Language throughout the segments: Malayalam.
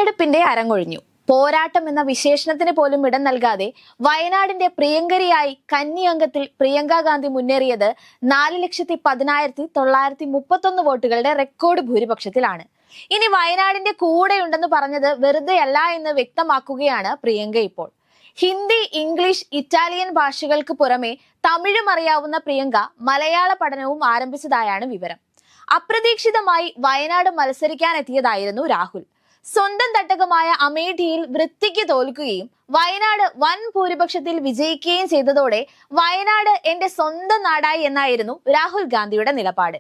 തെരഞ്ഞെടുപ്പിന്റെ അരങ്ങൊഴിഞ്ഞു. പോരാട്ടം എന്ന വിശേഷണത്തിന് പോലും ഇടം നൽകാതെ വയനാടിന്റെ പ്രിയങ്കരിയായി കന്നി അംഗത്തിൽ പ്രിയങ്ക ഗാന്ധി മുന്നേറിയത് 4,10,931 വോട്ടുകളുടെ റെക്കോർഡ് ഭൂരിപക്ഷത്തിലാണ്. ഇനി വയനാടിന്റെ കൂടെയുണ്ടെന്ന് പറഞ്ഞത് വെറുതെയല്ല എന്ന് വ്യക്തമാക്കുകയാണ് പ്രിയങ്ക ഇപ്പോൾ. ഹിന്ദി, ഇംഗ്ലീഷ്, ഇറ്റാലിയൻ ഭാഷകൾക്ക് പുറമെ തമിഴും അറിയാവുന്ന പ്രിയങ്ക മലയാള പഠനവും ആരംഭിച്ചതായാണ് വിവരം. അപ്രതീക്ഷിതമായി വയനാട് മത്സരിക്കാനെത്തിയതായിരുന്നു രാഹുൽ. സ്വന്തം തട്ടകമായ അമേഠിയിൽ വൃത്തിക്ക് തോൽക്കുകയും വയനാട് വൻ ഭൂരിപക്ഷത്തിൽ വിജയിക്കുകയും ചെയ്തതോടെ വയനാട് എന്റെ സ്വന്തം നാടായി എന്നായിരുന്നു രാഹുൽ ഗാന്ധിയുടെ നിലപാട്.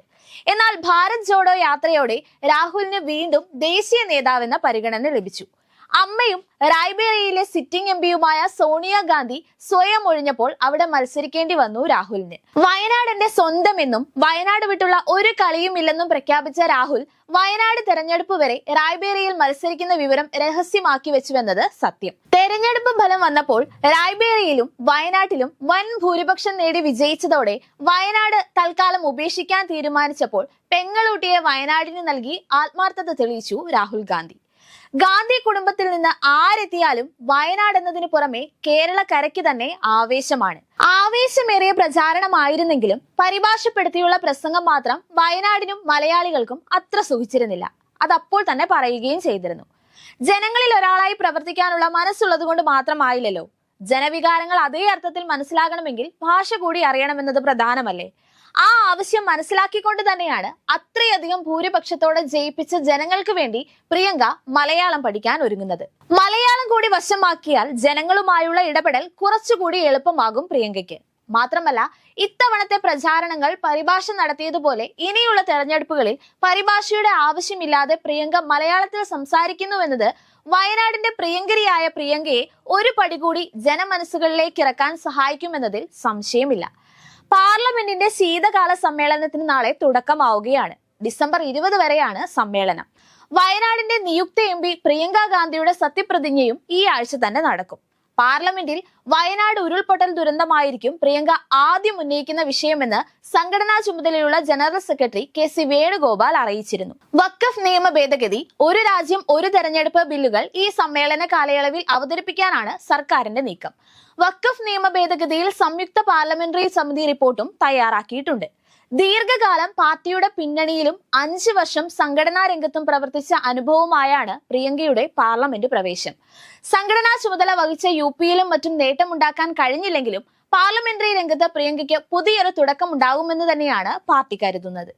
എന്നാൽ ഭാരത് ജോഡോ യാത്രയോടെ രാഹുലിന് വീണ്ടും ദേശീയ നേതാവെന്ന പരിഗണന ലഭിച്ചു. അമ്മയും റായ്ബറേലിയിലെ സിറ്റിംഗ് എംപിയുമായ സോണിയാഗാന്ധി സ്വയം ഒഴിഞ്ഞപ്പോൾ അവിടെ മത്സരിക്കേണ്ടി വന്നു രാഹുലിന്. വയനാട് എന്റെ സ്വന്തം എന്നും വയനാട് വിട്ടുള്ള ഒരു കളിയും ഇല്ലെന്നും പ്രഖ്യാപിച്ച രാഹുൽ വയനാട് തെരഞ്ഞെടുപ്പ് വരെ റായ്ബറേലിയിൽ മത്സരിക്കുന്ന വിവരം രഹസ്യമാക്കി വെച്ചുവെന്നത് സത്യം. തെരഞ്ഞെടുപ്പ് ഫലം വന്നപ്പോൾ റായ്ബറേലിയിലും വയനാട്ടിലും വൻ ഭൂരിപക്ഷം നേടി വിജയിച്ചതോടെ വയനാട് തൽക്കാലം ഉപേക്ഷിക്കാൻ തീരുമാനിച്ചപ്പോൾ പെങ്ങളൂട്ടിയെ വയനാടിന് നൽകി ആത്മാർത്ഥത തെളിയിച്ചു രാഹുൽ ഗാന്ധി. ഗാന്ധി കുടുംബത്തിൽ നിന്ന് ആരെത്തിയാലും വയനാട് എന്നതിന് പുറമെ കേരളക്കരയ്ക്ക് തന്നെ ആവേശമാണ്. ആവേശമേറിയ പ്രചാരണമായിരുന്നെങ്കിലും പരിഭാഷപ്പെടുത്തിയുള്ള പ്രസംഗം മാത്രം വയനാടിനും മലയാളികൾക്കും അത്ര സുഖിച്ചിരുന്നില്ല. അതപ്പോൾ തന്നെ പറയുകയും ചെയ്തിരുന്നു. ജനങ്ങളിൽ ഒരാളായി പ്രവർത്തിക്കാനുള്ള മനസ്സുള്ളത് കൊണ്ട് മാത്രമായില്ലല്ലോ. ജനവികാരങ്ങൾ അതേ അർത്ഥത്തിൽ മനസ്സിലാകണമെങ്കിൽ ഭാഷ കൂടി അറിയണമെന്നത് പ്രധാനമല്ലേ? ആ ആവശ്യം മനസ്സിലാക്കിക്കൊണ്ട് തന്നെയാണ് അത്രയധികം ഭൂരിപക്ഷത്തോടെ ജയിപ്പിച്ച ജനങ്ങൾക്ക് വേണ്ടി പ്രിയങ്ക മലയാളം പഠിക്കാൻ ഒരുങ്ങുന്നത്. മലയാളം കൂടി വശമാക്കിയാൽ ജനങ്ങളുമായുള്ള ഇടപെടൽ കുറച്ചുകൂടി എളുപ്പമാകും പ്രിയങ്കയ്ക്ക്. മാത്രമല്ല, ഇത്തവണത്തെ പ്രചാരണങ്ങൾ പരിഭാഷ നടത്തിയതുപോലെ ഇനിയുള്ള തെരഞ്ഞെടുപ്പുകളിൽ പരിഭാഷയുടെ ആവശ്യമില്ലാതെ പ്രിയങ്ക മലയാളത്തിൽ സംസാരിക്കുന്നുവെന്നത് വയനാടിന്റെ പ്രിയങ്കരിയായ പ്രിയങ്കയെ ഒരു പടി കൂടി ജനമനസ്സുകളിലേക്ക് ഇറക്കാൻ സഹായിക്കുമെന്നതിൽ സംശയമില്ല. പാർലമെന്റിന്റെ ശീതകാല സമ്മേളനത്തിന് നാളെ തുടക്കമാവുകയാണ്. ഡിസംബർ 20 വരെയാണ് സമ്മേളനം. വയനാടിന്റെ നിയുക്ത MP പ്രിയങ്ക ഗാന്ധിയുടെ സത്യപ്രതിജ്ഞയും ഈ ആഴ്ച തന്നെ നടക്കും. പാർലമെന്റിൽ വയനാട് ഉരുൾപൊട്ടൽ ദുരന്തമായിരിക്കും പ്രിയങ്ക ആദ്യം ഉന്നയിക്കുന്ന വിഷയമെന്ന് സംഘടനാ ചുമതലയുള്ള ജനറൽ സെക്രട്ടറി KC വേണുഗോപാൽ അറിയിച്ചിരുന്നു. വഖഫ് നിയമ ഭേദഗതി, ഒരു രാജ്യം ഒരു തെരഞ്ഞെടുപ്പ് ബില്ലുകൾ ഈ സമ്മേളന കാലയളവിൽ അവതരിപ്പിക്കാനാണ് സർക്കാരിന്റെ നീക്കം. വഖഫ് നിയമ ഭേദഗതിയിൽ സംയുക്ത പാർലമെന്ററി സമിതി റിപ്പോർട്ടും തയ്യാറാക്കിയിട്ടുണ്ട്. ദീർഘകാലം പാർട്ടിയുടെ പിന്നണിയിലും 5 വർഷം സംഘടനാ രംഗത്തും പ്രവർത്തിച്ച അനുഭവമായാണ് പ്രിയങ്കയുടെ പാർലമെന്റ് പ്രവേശം. സംഘടനാ ചുമതല വഹിച്ച UPയിലും മറ്റും നേട്ടമുണ്ടാക്കാൻ കഴിഞ്ഞില്ലെങ്കിലും പാർലമെന്ററി രംഗത്ത് പ്രിയങ്കയ്ക്ക് പുതിയൊരു തുടക്കമുണ്ടാകുമെന്ന് തന്നെയാണ് പാർട്ടി കരുതുന്നത്.